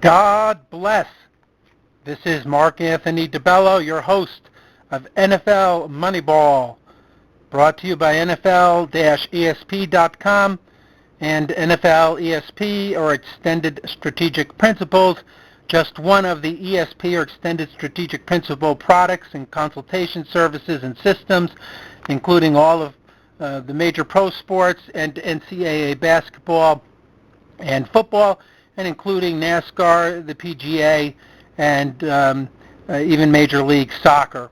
God bless. This is Mark Anthony DeBello, your host of NFL Moneyball, brought to you by NFL-ESP.com and NFL ESP, or Extended Strategic Principles, just one of the ESP or Extended Strategic Principle products and consultation services and systems, including all of the major pro sports and NCAA basketball and football, and including NASCAR, the PGA, and even Major League Soccer,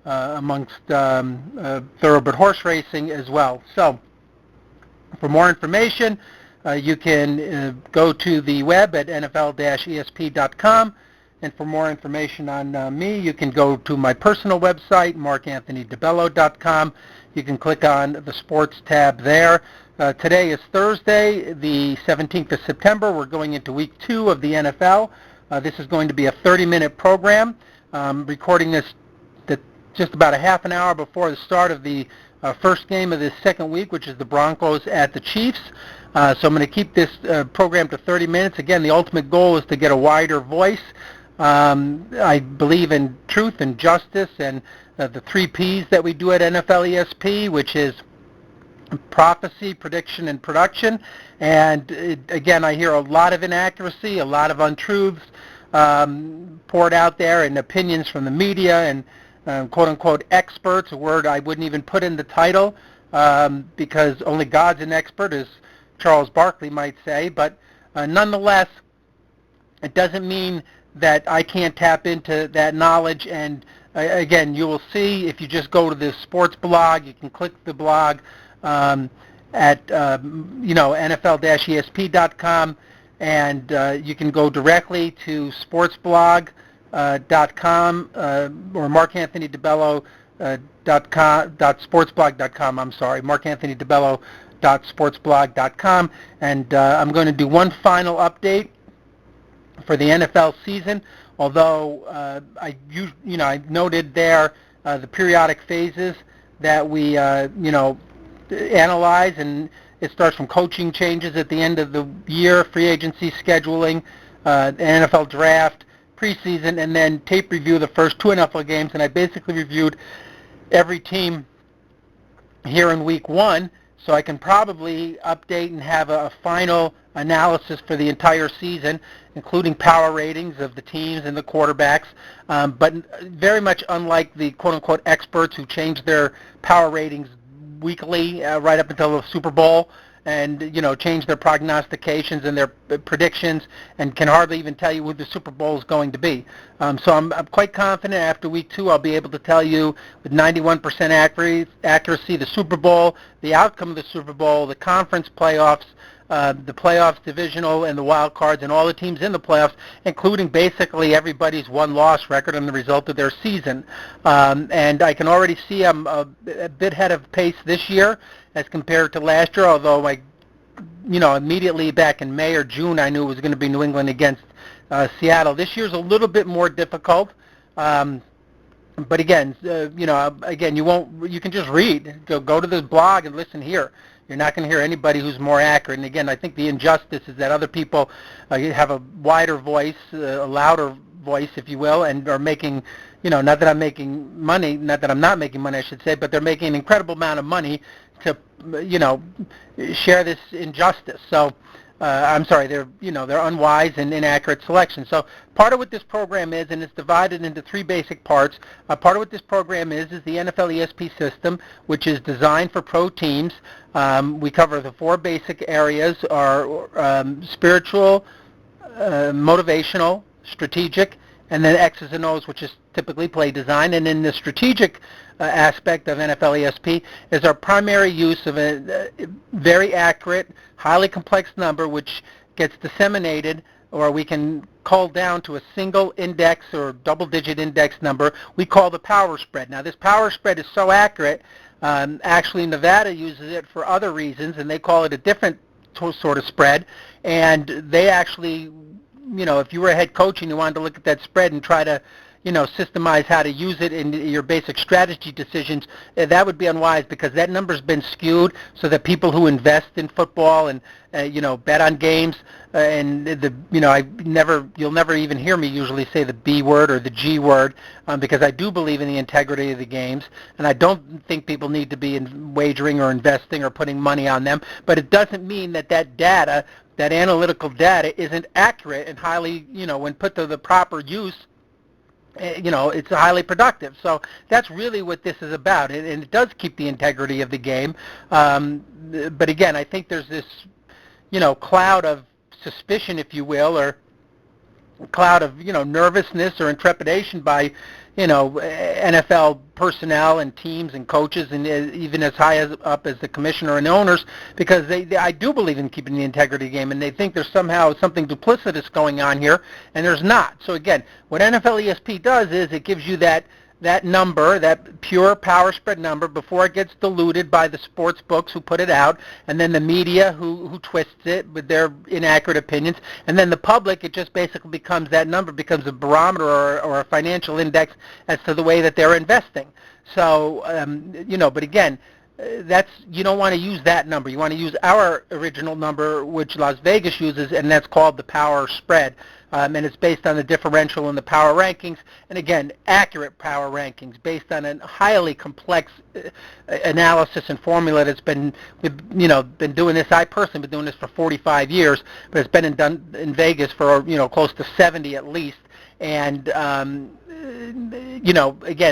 amongst thoroughbred horse racing as well. So, for more information, you can go to the web at NFL-ESP.com, and for more information on me, you can go to my personal website, markanthonydebello.com. You can click on the sports tab there. Today is Thursday, the 17th of September. We're going into week 2 of the NFL. This is going to be a 30-minute program. Recording this just about a half an hour before the start of the first game of this second week, which is the Broncos at the Chiefs. So I'm going to keep this program to 30 minutes. Again, the ultimate goal is to get a wider voice. I believe in truth and justice and the 3 Ps that we do at NFL ESP, which is prophecy, prediction, and production. And again, I hear a lot of inaccuracy, a lot of untruths poured out there, and opinions from the media and quote-unquote experts, a word I wouldn't even put in the title because only God's an expert, as Charles Barkley might say. But nonetheless, it doesn't mean that I can't tap into that knowledge. And again, you will see if you just go to the sports blog, you can click the blog at NFL-ESP.com, and you can go directDirectly to sportsblog.com or markanthonydebello.sportsblog.com. I'm sorry, markanthonydebello.sportsblog.com, and I'm going to do one final update for the NFL season. Although I noted there the periodic phases that we analyze, and it starts from coaching changes at the end of the year, free agency scheduling, the NFL draft, preseason, and then tape review of the first 2 NFL games. And I basically reviewed every team here in week 1, so I can probably update and have a final analysis for the entire season, including power ratings of the teams and the quarterbacks, but very much unlike the quote-unquote experts who change their power ratings weekly right up until the Super Bowl, and change their prognostications and their predictions, and can hardly even tell you who the Super Bowl is going to be. So I'm quite confident after week 2 I'll be able to tell you with 91% accuracy the Super Bowl, the outcome of the Super Bowl, the conference playoffs, the playoffs, divisional, and the wild cards, and all the teams in the playoffs, including basically everybody's won-loss record and the result of their season. And I can already see I'm a bit ahead of pace this year as compared to last year, although immediately back in May or June I knew it was going to be New England against Seattle. This year's a little bit more difficult. But again, you can just read. Go to the blog and listen here. You're not going to hear anybody who's more accurate. And again, I think the injustice is that other people have a wider voice, a louder voice, if you will, and are making, not that I'm making money, not that I'm not making money, I should say, but they're making an incredible amount of money to, share this injustice. So, I'm sorry, they're unwise and inaccurate selections. So part of what this program is, and it's divided into 3 basic parts, part of what this program is the NFL ESP system, which is designed for pro teams. We cover the 4 basic areas are spiritual, motivational, strategic, and then X's and O's, which is typically play design. And in the strategic aspect of NFL ESP is our primary use of a very accurate, highly complex number which gets disseminated, or we can call down to a single index or double-digit index number we call the power spread. Now, this power spread is so accurate, actually Nevada uses it for other reasons, and they call it a different sort of spread, and they actually, if you were a head coach and you wanted to look at that spread and try to systemize how to use it in your basic strategy decisions, that would be unwise, because that number's been skewed so that people who invest in football and bet on games, and you'll never even hear me usually say the B word or the G word, because I do believe in the integrity of the games, and I don't think people need to be wagering or investing or putting money on them. But it doesn't mean that data, that analytical data, isn't accurate and highly, when put to the proper use, it's highly productive. So that's really what this is about, and it does keep the integrity of the game. But again, I think there's this, cloud of suspicion, if you will, or cloud of, nervousness or intrepidation by, NFL personnel and teams and coaches, and even as high up as the commissioner and owners, because I do believe in keeping the integrity of the game, and they think there's somehow something duplicitous going on here, and there's not. So again, what NFL ESP does is it gives you that number, that pure power spread number, before it gets diluted by the sports books who put it out, and then the media who twists it with their inaccurate opinions, and then the public. It just basically becomes, that number becomes a barometer or a financial index as to the way that they're investing. So, but again, you don't want to use that number. You want to use our original number, which Las Vegas uses, and that's called the power spread. And it's based on the differential in the power rankings, and again, accurate power rankings based on a highly complex analysis and formula that's been doing this. I personally been doing this for 45 years, but it's been done in Vegas for close to 70 at least. And again,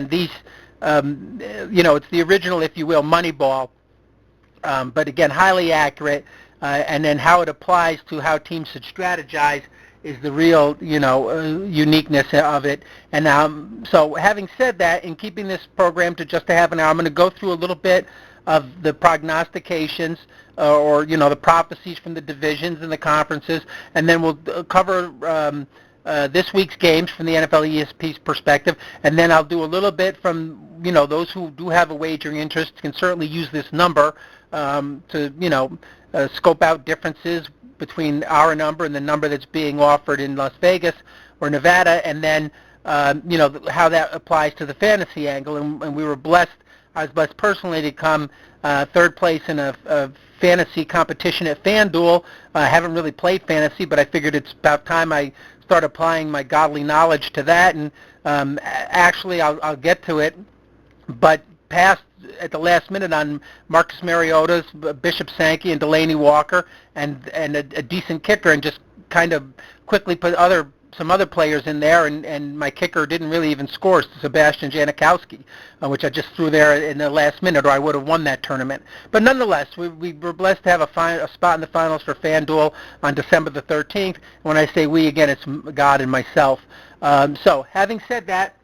these it's the original, if you will, Moneyball, but again, highly accurate. And then how it applies to how teams should strategize is the real, uniqueness of it. And so having said that, in keeping this program to just a half an hour, I'm going to go through a little bit of the prognostications, or the prophecies from the divisions and the conferences, and then we'll cover this week's games from the NFL ESP's perspective, and then I'll do a little bit from, those who do have a wagering interest can certainly use this number to, scope out differences between our number and the number that's being offered in Las Vegas or Nevada, and then, how that applies to the fantasy angle. And I was blessed personally to come third place in a fantasy competition at FanDuel. I haven't really played fantasy, but I figured it's about time I start applying my godly knowledge to that, and actually I'll get to it, but passed at the last minute on Marcus Mariota's, Bishop Sankey, and Delaney Walker, and a decent kicker, and just kind of quickly put some other players in there, and my kicker didn't really even score, Sebastian Janikowski, which I just threw there in the last minute, or I would have won that tournament. But nonetheless, we were blessed to have a spot in the finals for FanDuel on December the 13th. When I say we, again, it's God and myself. So having said that,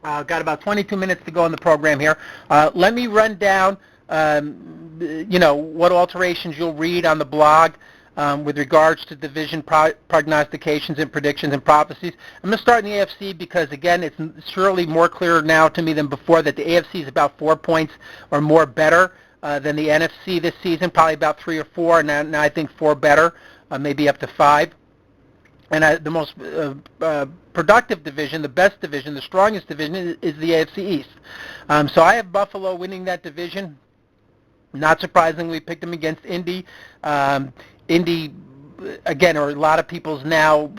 got about 22 minutes to go on the program here. Let me run down, what alterations you'll read on the blog with regards to division prognostications and predictions and prophecies. I'm going to start in the AFC because, again, it's surely more clear now to me than before that the AFC is about 4 points or more better than the NFC this season, probably about 3 or 4, and now I think 4 better, maybe up to 5. And the most productive division, the best division, the strongest division is the AFC East. So I have Buffalo winning that division. Not surprisingly, picked them against Indy. Indy, again, are a lot of people's now,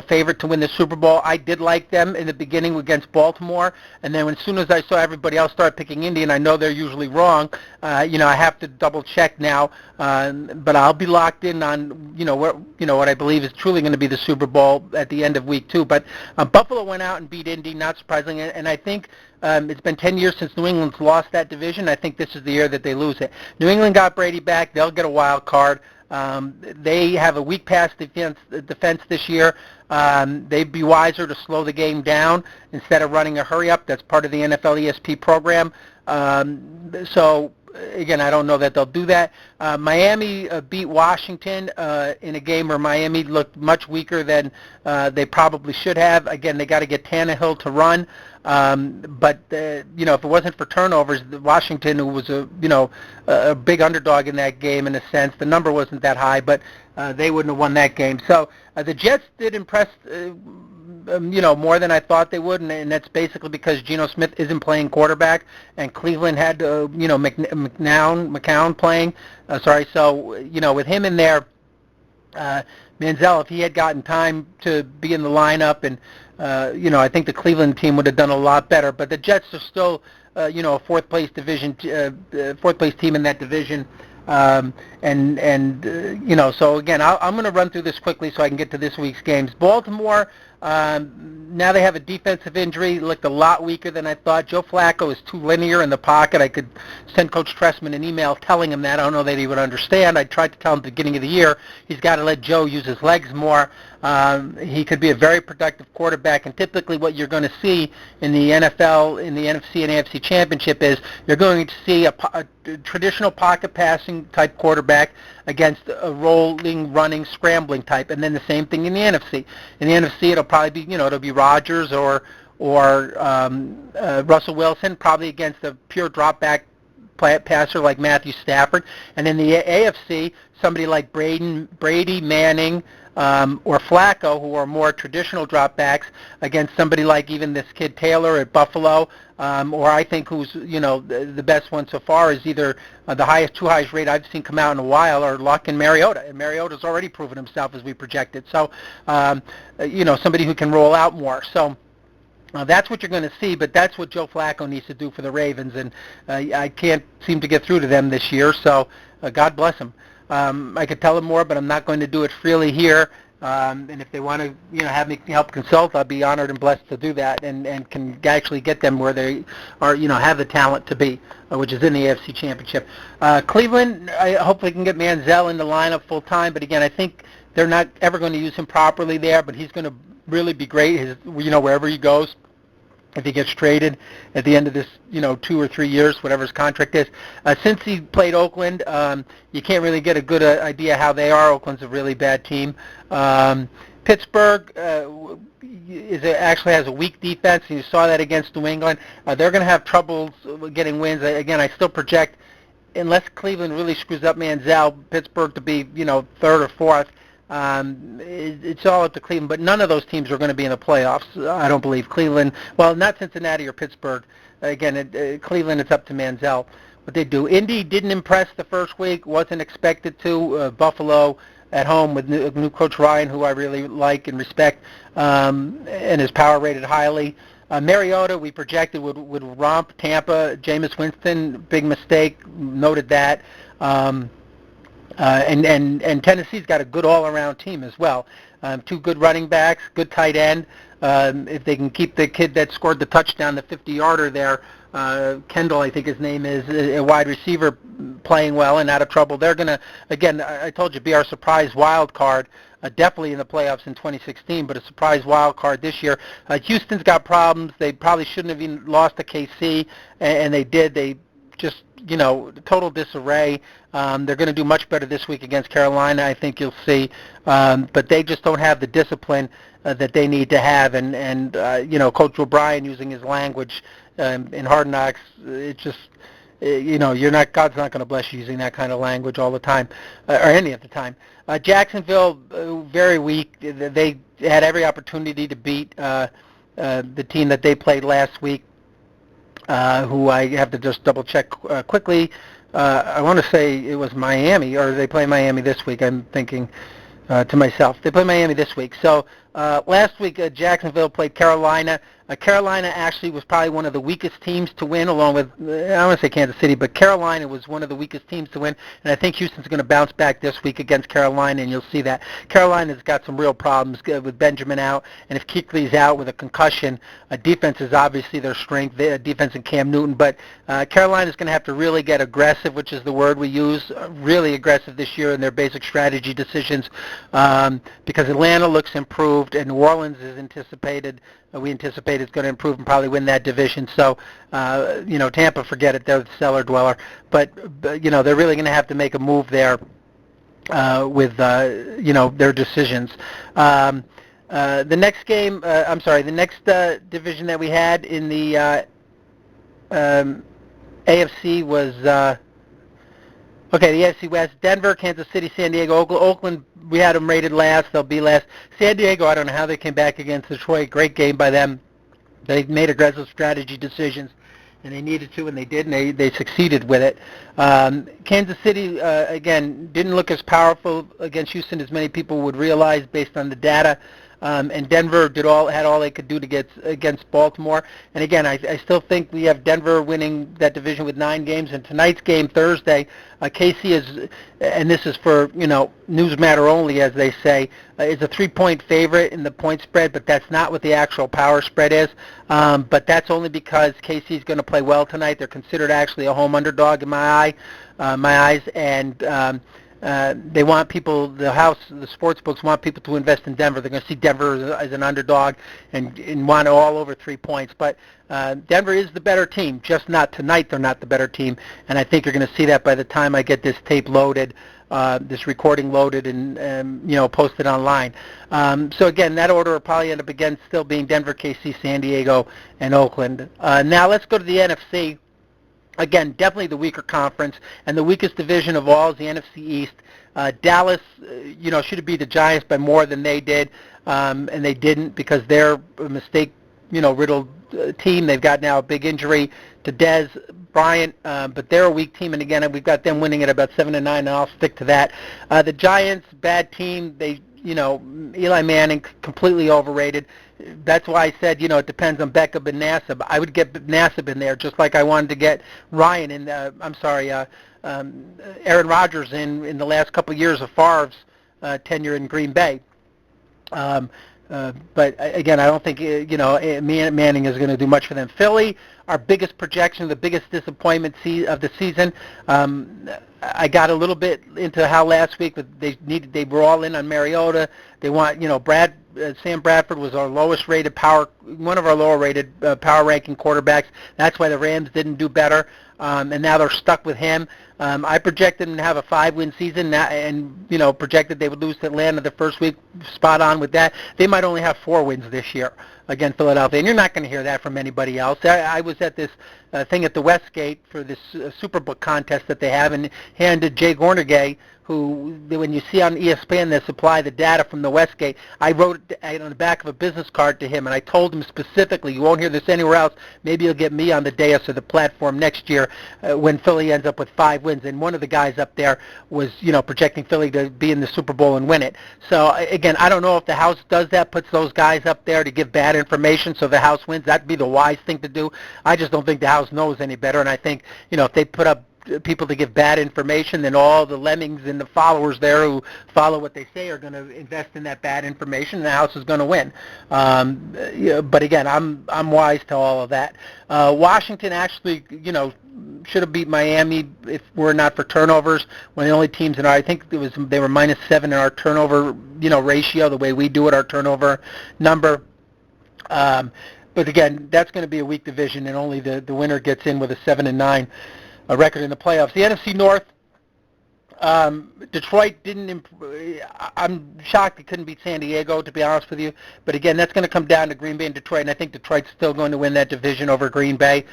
favorite to win the Super Bowl. I did like them in the beginning against Baltimore, and then as soon as I saw everybody else start picking Indy, and I know they're usually wrong, I have to double check now. But I'll be locked in on, what I believe is truly going to be the Super Bowl at the end of week 2. But Buffalo went out and beat Indy, not surprisingly, and I think it's been 10 years since New England's lost that division. I think this is the year that they lose it. New England got Brady back. They'll get a wild card. They have a weak pass defense this year. They'd be wiser to slow the game down instead of running a hurry-up. That's part of the NFL ESP program. So, again, I don't know that they'll do that. Miami beat Washington in a game where Miami looked much weaker than they probably should have. Again, they got to get Tannehill to run. But if it wasn't for turnovers, Washington, who was a big underdog in that game in a sense, the number wasn't that high, but they wouldn't have won that game. So the Jets did impress more than I thought they would, and that's basically because Geno Smith isn't playing quarterback, and Cleveland had, McCown playing. So, with him in there, Manziel, if he had gotten time to be in the lineup, and I think the Cleveland team would have done a lot better. But the Jets are still, a fourth place team in that division. So again, I'm going to run through this quickly so I can get to this week's games. Baltimore, now they have a defensive injury, looked a lot weaker than I thought. Joe Flacco is too linear in the pocket. I could send Coach Tressman an email telling him that. I don't know that he would understand. I tried to tell him at the beginning of the year he's got to let Joe use his legs more. He could be a very productive quarterback, and typically what you're going to see in the NFL, in the NFC and AFC Championship is you're going to see a traditional pocket passing type quarterback against a rolling, running, scrambling type, and then the same thing in the NFC. In the NFC, it'll probably be, it'll be Rodgers or Russell Wilson, probably against a pure drop back passer like Matthew Stafford. And in the AFC, somebody like Brady, Manning, or Flacco, who are more traditional drop backs, against somebody like even this kid Taylor at Buffalo, or I think who's, the best one so far is either the highest rate I've seen come out in a while, or Luck and Mariota. And Mariota's already proven himself as we projected. So, somebody who can roll out more. So, that's what you're going to see, but that's what Joe Flacco needs to do for the Ravens, and I can't seem to get through to them this year, so God bless him. I could tell them more, but I'm not going to do it freely here, and if they want to have me help consult, I'll be honored and blessed to do that, and can actually get them where they are, have the talent to be, which is in the AFC Championship. Cleveland, I hopefully can get Manziel in the lineup full time, but again, I think they're not ever going to use him properly there, but he's going to really be great, wherever he goes, if he gets traded at the end of this, 2 or 3 years, whatever his contract is. Since he played Oakland, you can't really get a good idea how they are. Oakland's a really bad team. Pittsburgh actually has a weak defense, and you saw that against New England. They're going to have trouble getting wins. Again, I still project, unless Cleveland really screws up Manziel, Pittsburgh to be, third or fourth. It's all up to Cleveland, but none of those teams are going to be in the playoffs, I don't believe. Cleveland, well, not Cincinnati or Pittsburgh. Again, Cleveland, it's up to Manziel, what they do. Indy didn't impress the first week, wasn't expected to. Buffalo at home with new Coach Ryan, who I really like and respect, and is power rated highly. Mariota, we projected, would romp Tampa. Jameis Winston, big mistake, noted that. And Tennessee's got a good all-around team as well. 2 good running backs, good tight end. If they can keep the kid that scored the touchdown, the 50-yarder there, Kendall, I think his name is, a wide receiver, playing well and out of trouble. They're going to, again, I told you, be our surprise wild card, definitely in the playoffs in 2016, but a surprise wild card this year. Houston's got problems. They probably shouldn't have even lost to KC, and they did. They just, total disarray. They're going to do much better this week against Carolina, I think you'll see. But they just don't have the discipline that they need to have. And Coach O'Brien using his language in Hard Knocks, it's just, God's not going to bless you using that kind of language all the time, or any of the time. Jacksonville, very weak. They had every opportunity to beat the team that they played last week. Who I have to just double check quickly. I want to say it was Miami, or they play Miami this week. I'm thinking to myself, they play Miami this week. So last week Jacksonville played Carolina. Carolina actually was probably one of the weakest teams to win, along with, I want to say Kansas City, but Carolina was one of the weakest teams to win, and I think Houston's going to bounce back this week against Carolina, and you'll see that. Carolina's got some real problems with Benjamin out, and if Kuechly's out with a concussion, defense is obviously their strength, defense in Cam Newton, but Carolina's going to have to really get aggressive, which is the word we use, really aggressive this year in their basic strategy decisions, because Atlanta looks improved, and New Orleans is anticipated. We anticipate it's going to improve and probably win that division. So, Tampa, forget it. They're the cellar dweller. But they're really going to have to make a move there with, their decisions. The next game, the next division that we had in the AFC was, Okay, the AFC West: Denver, Kansas City, San Diego, Oakland. We had them rated last. They'll be last. San Diego, I don't know how they came back against Detroit. Great game by them. They made aggressive strategy decisions, and they needed to, and they did, and they succeeded with it. Kansas City, again, didn't look as powerful against Houston as many people would realize based on the data. And Denver had all they could do to get against Baltimore. And again, I still think we have Denver winning that division with 9 games. And tonight's game, Thursday, KC is, and this is for news matter only, as they say, is a 3-point favorite in the point spread, but that's not what the actual power spread is. But that's only because KC is going to play well tonight. They're considered actually a home underdog in my eyes, and they want people, the sports books want people to invest in Denver. They're going to see Denver as an underdog and want all over 3 points. But Denver is the better team, just not tonight. They're not the better team, and I think you're going to see that by the time I get this tape loaded, this recording loaded and posted online. So again, that order will probably end up again still being Denver, KC, San Diego, and Oakland. Now let's go to the NFC. Again, definitely the weaker conference, and the weakest division of all is the NFC East. Dallas, should have beat the Giants by more than they did, and they didn't because they're a mistake-riddled team. They've got now a big injury to Dez Bryant, but they're a weak team, and again, we've got them winning at about 7-9, and I'll stick to that. The Giants, bad team. Eli Manning, completely overrated. That's why I said, it depends on Beckham and Nassib. I would get Nassib in there, just like I wanted to get Ryan in. Aaron Rodgers in the last couple of years of Favre's tenure in Green Bay. But again, I don't think Manning is going to do much for them. Philly, our biggest projection, the biggest disappointment of the season. I got a little bit into how last week they were all in on Mariota. They want Sam Bradford was our lowest rated one of our lower rated power ranking quarterbacks. That's why the Rams didn't do better, and now they're stuck with him. I projected them to have a 5-win season, and projected they would lose to Atlanta the first week. Spot on with that. They might only have 4 wins this year against Philadelphia, and you're not going to hear that from anybody else. I was at this thing at the Westgate for this Superbook contest that they have, and handed Jay Gornagay, who, when you see on ESPN, they supply the data from the Westgate. I wrote it on the back of a business card to him, and I told him specifically, you won't hear this anywhere else. Maybe you'll get me on the dais or the platform next year when Philly ends up with 5 wins. And one of the guys up there was, projecting Philly to be in the Super Bowl and win it. So, again, I don't know if the House does that, puts those guys up there to give bad information so the House wins. That'd be the wise thing to do. I just don't think the House knows any better, and I think, if they put up people to give bad information, then all the lemmings and the followers there who follow what they say are going to invest in that bad information, and the House is going to win. But again, I'm wise to all of that. Washington actually, should have beat Miami if were not for turnovers. One of the only teams I think they were -7 in our turnover, ratio, the way we do it, our turnover number. But again, that's going to be a weak division, and only the winner gets in with a 7-9. A record in the playoffs. The NFC North, Detroit didn't. I'm shocked it couldn't beat San Diego, to be honest with you. But again, that's going to come down to Green Bay and Detroit, and I think Detroit's still going to win that division over Green Bay,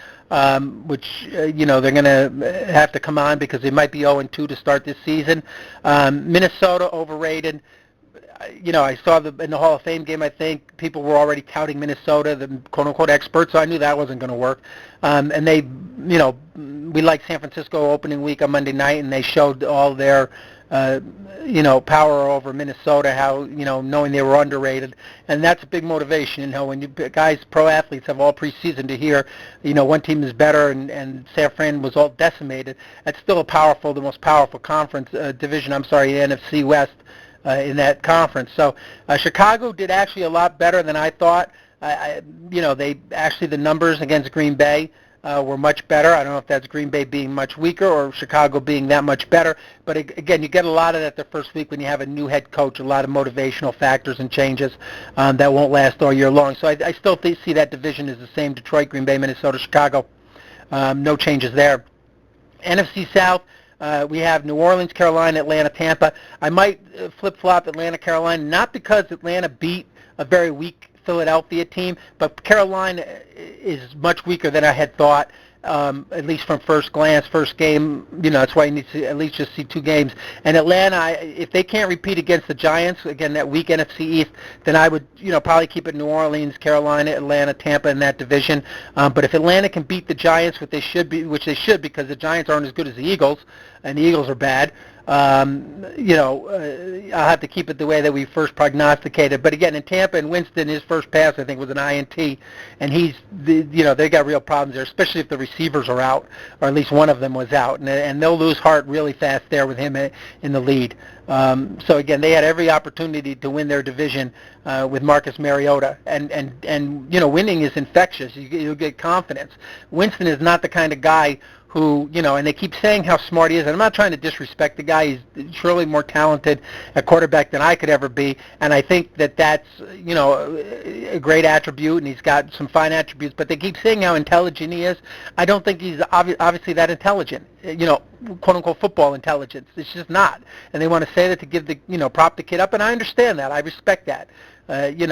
which they're going to have to come on because they might be 0-2 to start this season. Minnesota, overrated. I saw in the Hall of Fame game, I think people were already touting Minnesota, the quote-unquote experts, so I knew that wasn't going to work. And they, we liked San Francisco opening week on Monday night, and they showed all their, power over Minnesota, how, knowing they were underrated. And that's a big motivation, when guys, pro athletes have all preseason to hear, one team is better and San Fran was all decimated. That's still the most powerful conference, division, the NFC West. In that conference. So Chicago did actually a lot better than I thought. They actually, the numbers against Green Bay were much better. I don't know if that's Green Bay being much weaker or Chicago being that much better. But again, you get a lot of that the first week when you have a new head coach, a lot of motivational factors and changes that won't last all year long. So I still see that division as the same: Detroit, Green Bay, Minnesota, Chicago. No changes there. NFC South. We have New Orleans, Carolina, Atlanta, Tampa. I might flip-flop Atlanta, Carolina, not because Atlanta beat a very weak Philadelphia team, but Carolina is much weaker than I had thought. at least from first glance, first game. That's why you need to at least just see 2 games. And Atlanta, if they can't repeat against the Giants, again, that weak NFC East, then I would, probably keep it New Orleans, Carolina, Atlanta, Tampa in that division. But if Atlanta can beat the Giants, which they should because the Giants aren't as good as the Eagles, and the Eagles are bad, I'll have to keep it the way that we first prognosticated. But again, in Tampa and Winston, his first pass, I think, was an INT, and they got real problems there, especially if the receivers are out, or at least one of them was out, and they'll lose heart really fast there with him in the lead. So again, they had every opportunity to win their division with Marcus Mariota, and winning is infectious. You'll get confidence. Winston is not the kind of guy who, and they keep saying how smart he is, and I'm not trying to disrespect the guy. He's surely more talented at quarterback than I could ever be, and I think that's, a great attribute, and he's got some fine attributes, but they keep saying how intelligent he is. I don't think he's obviously that intelligent, quote-unquote football intelligence. It's just not, and they want to say that to give prop the kid up, and I understand that. I respect that. You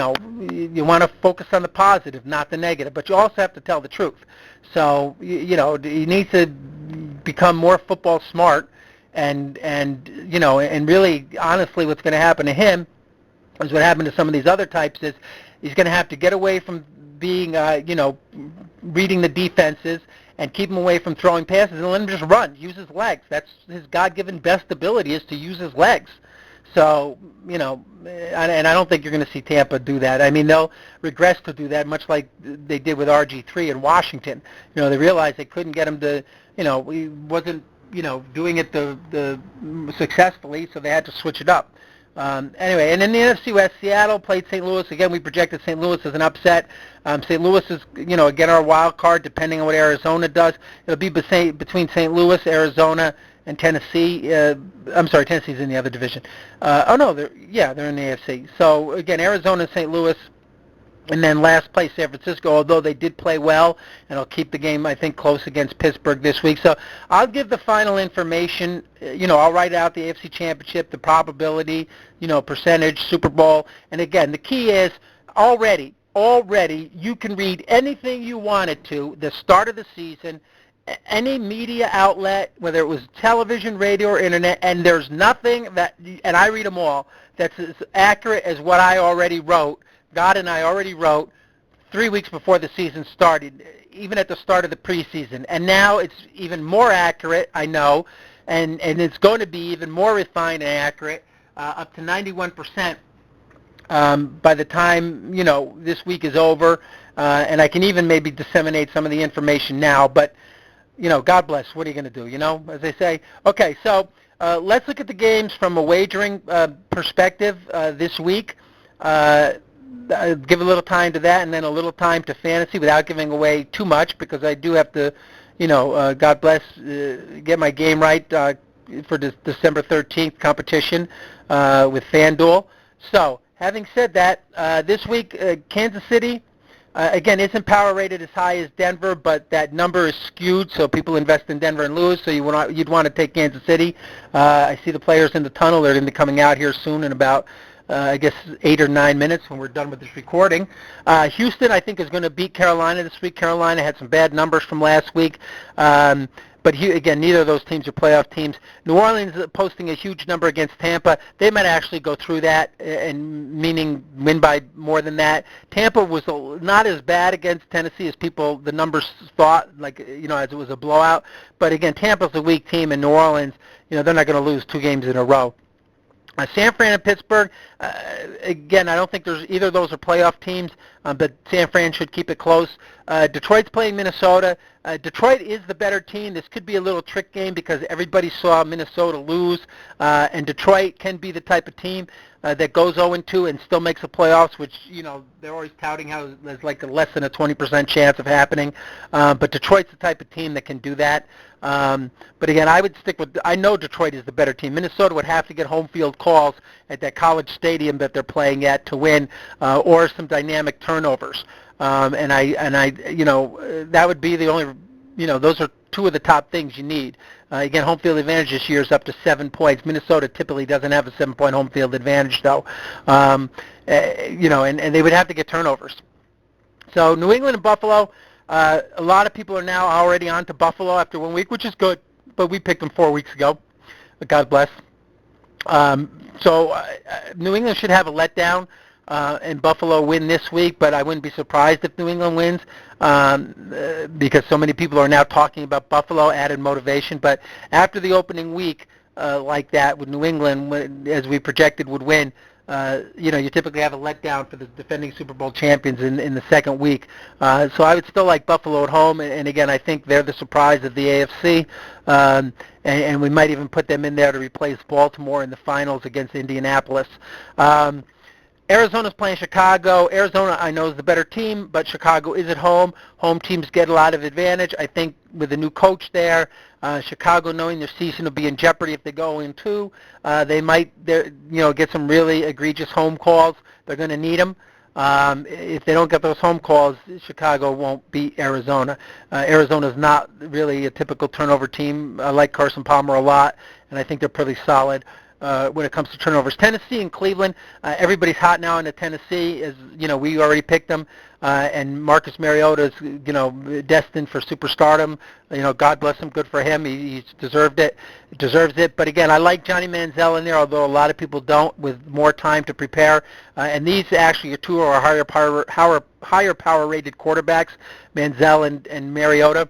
want to focus on the positive, not the negative, but you also have to tell the truth. So, he needs to become more football smart, and really, honestly, what's going to happen to him is what happened to some of these other types is he's going to have to get away from being, reading the defenses and keep him away from throwing passes and let him just run, use his legs. That's his God-given best ability, is to use his legs. So, and I don't think you're going to see Tampa do that. I mean, they'll regress to do that, much like they did with RG3 in Washington. They realized they couldn't get him to, he wasn't, doing it the successfully, so they had to switch it up. Anyway, and in the NFC West, Seattle played St. Louis. Again, we projected St. Louis as an upset. St. Louis is, again, our wild card, depending on what Arizona does. It'll be between St. Louis, Arizona, and Tennessee. I'm sorry, Tennessee's in the other division. They're in the AFC. So, again, Arizona and St. Louis, and then last place, San Francisco, although they did play well, and I'll keep the game, I think, close against Pittsburgh this week. So I'll give the final information. I'll write out the AFC Championship, the probability, percentage, Super Bowl. And, again, the key is already you can read anything you wanted to the start of the season, any media outlet, whether it was television, radio, or internet, and there's nothing that, and I read them all, that's as accurate as what I already wrote. God and I already wrote 3 weeks before the season started, even at the start of the preseason. And now it's even more accurate, I know, and it's going to be even more refined and accurate, up to 91%. By the time, this week is over, and I can even maybe disseminate some of the information now, but, God bless, what are you going to do, as they say. Okay, so let's look at the games from a wagering perspective this week. Give a little time to that, and then a little time to fantasy without giving away too much, because I do have to, God bless, get my game right for the December 13th competition with FanDuel. So, having said that, this week, Kansas City, again, isn't power rated as high as Denver, but that number is skewed, so people invest in Denver and lose, so you'd want to take Kansas City. I see the players in the tunnel. They're going to be coming out here soon in about, I guess, 8 or 9 minutes when we're done with this recording. Houston, I think, is going to beat Carolina this week. Carolina had some bad numbers from last week. But again, neither of those teams are playoff teams. New Orleans is posting a huge number against Tampa. They might actually go through that, and meaning win by more than that. Tampa was not as bad against Tennessee as the numbers thought, as it was a blowout. But again, Tampa's a weak team, and New Orleans, they're not going to lose 2 games in a row. San Fran and Pittsburgh, again, I don't think either of those are playoff teams, but San Fran should keep it close. Detroit's playing Minnesota. Detroit is the better team. This could be a little trick game because everybody saw Minnesota lose, and Detroit can be the type of team that goes 0-2 and still makes the playoffs, which, they're always touting how there's like less than a 20% chance of happening. But Detroit's the type of team that can do that. But again, I would stick with, I know Detroit is the better team. Minnesota would have to get home field calls at that college stadium that they're playing at to win, or some dynamic turnovers. And I, that would be the only, those are 2 of the top things you need. Again, home field advantage this year is up to 7 points. Minnesota typically doesn't have a 7-point home field advantage, though. And they would have to get turnovers. So New England and Buffalo, A lot of people are now already on to Buffalo after 1 week, which is good, but we picked them 4 weeks ago. God bless. So New England should have a letdown, and Buffalo win this week, but I wouldn't be surprised if New England wins because so many people are now talking about Buffalo, added motivation. But after the opening week like that with New England, as we projected would win, you typically have a letdown for the defending Super Bowl champions in the second week. So I would still like Buffalo at home, and again, I think they're the surprise of the AFC, and we might even put them in there to replace Baltimore in the finals against Indianapolis. Arizona's playing Chicago. Arizona, I know, is the better team, but Chicago is at home. Home teams get a lot of advantage. I think with the new coach there, Chicago, knowing their season will be in jeopardy if they go in two, they might, get some really egregious home calls. They're going to need them. If they don't get those home calls, Chicago won't beat Arizona. Arizona's not really a typical turnover team. I like Carson Palmer a lot, and I think they're pretty solid when it comes to turnovers. Tennessee and Cleveland, everybody's hot now into Tennessee. As we already picked them, and Marcus Mariota is destined for superstardom. God bless him. Good for him. He deserves it. But again, I like Johnny Manziel in there, although a lot of people don't, with more time to prepare. And these actually are two of our higher power rated quarterbacks, Manziel and Mariota.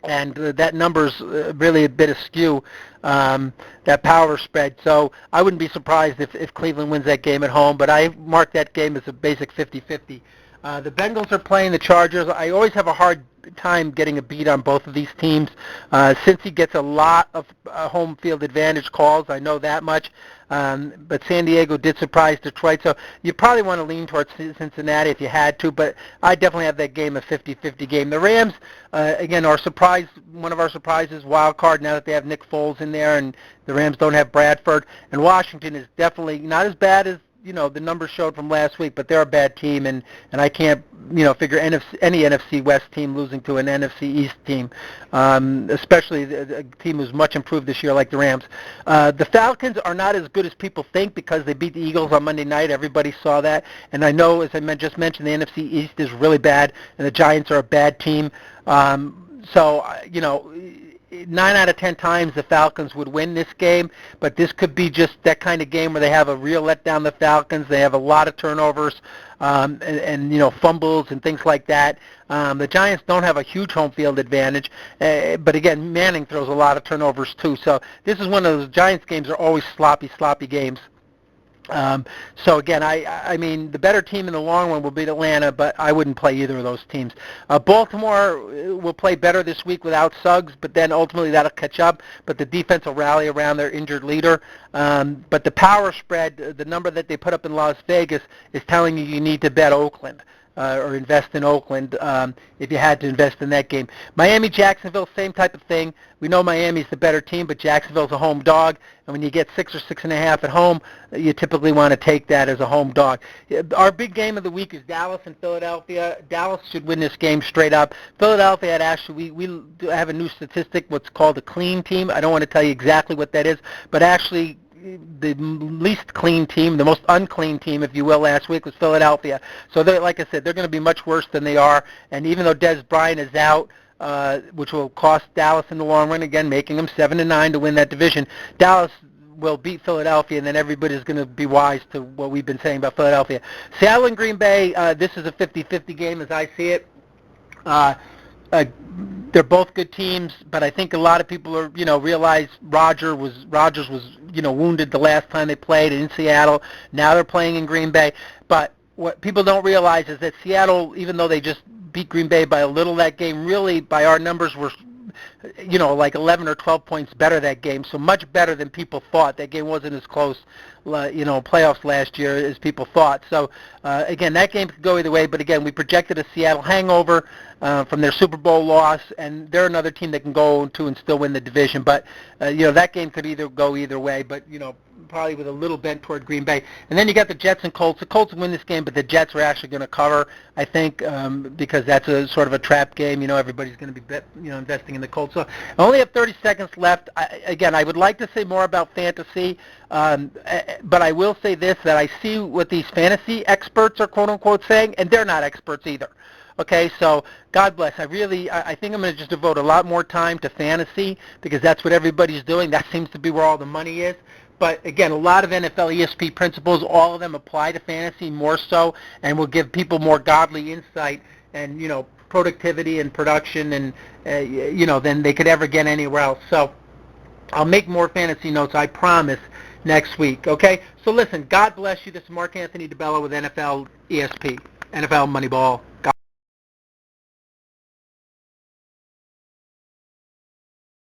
And that number's really a bit askew, that power spread. So I wouldn't be surprised if Cleveland wins that game at home, but I mark that game as a basic 50-50. The Bengals are playing the Chargers. I always have a hard time getting a beat on both of these teams. Cincy gets a lot of home field advantage calls. I know that much. But San Diego did surprise Detroit, so you probably want to lean towards Cincinnati if you had to, but I definitely have that game a 50-50 game. The Rams, again, one of our surprises, wild card, now that they have Nick Foles in there, and the Rams don't have Bradford. And Washington is definitely not as bad as the numbers showed from last week, but they're a bad team, and I can't, figure any NFC West team losing to an NFC East team, especially a team who's much improved this year like the Rams. The Falcons are not as good as people think because they beat the Eagles on Monday night. Everybody saw that, and I know, as I just mentioned, the NFC East is really bad, and the Giants are a bad team. 9 out of 10 times the Falcons would win this game, but this could be just that kind of game where they have a real letdown, the Falcons. They have a lot of turnovers and fumbles and things like that. The Giants don't have a huge home field advantage, but again, Manning throws a lot of turnovers too. So this is one of those Giants games are always sloppy games. So again, I mean, the better team in the long run will beat Atlanta, but I wouldn't play either of those teams. Baltimore will play better this week without Suggs, but then ultimately that'll catch up. But the defense will rally around their injured leader. But the power spread, the number that they put up in Las Vegas, is telling you need to bet Oakland. Or invest in Oakland if you had to invest in that game. Miami-Jacksonville, same type of thing. We know Miami's the better team, but Jacksonville's a home dog, and when you get 6 or 6.5 at home, you typically want to take that as a home dog. Our big game of the week is Dallas and Philadelphia. Dallas should win this game straight up. Philadelphia had actually, we have a new statistic, what's called a clean team. I don't want to tell you exactly what that is, but actually the least clean team, the most unclean team, if you will, last week was Philadelphia. So, like I said, they're going to be much worse than they are. And even though Des Bryant is out, which will cost Dallas in the long run, again, making them 7-9 to win that division, Dallas will beat Philadelphia, and then everybody's going to be wise to what we've been saying about Philadelphia. Seattle and Green Bay, this is a 50-50 game as I see it. They're both good teams, but I think a lot of people are, realize Rodgers was, wounded the last time they played in Seattle. Now they're playing in Green Bay. But what people don't realize is that Seattle, even though they just beat Green Bay by a little that game, really by our numbers were, like 11 or 12 points better that game. So much better than people thought. That game wasn't as close, playoffs last year as people thought. So, again, that game could go either way. But, again, we projected a Seattle hangover from their Super Bowl loss, and they're another team that can go to and still win the division. But, that game could either go either way. But, probably with a little bent toward Green Bay. And then you got the Jets and Colts. The Colts win this game, but the Jets are actually going to cover, I think, because that's a sort of a trap game. Everybody's going to be investing in the Colts. So I only have 30 seconds left. I would like to say more about fantasy, but I will say this, that I see what these fantasy experts are quote-unquote saying, and they're not experts either. Okay, so God bless. I think I'm going to just devote a lot more time to fantasy because that's what everybody's doing. That seems to be where all the money is. But again, a lot of NFL ESP principles, all of them apply to fantasy more so, and will give people more godly insight and productivity and production and than they could ever get anywhere else. So I'll make more fantasy notes, I promise, next week. Okay? So listen, God bless you. This is Mark Anthony DeBello with NFL ESP, NFL Moneyball.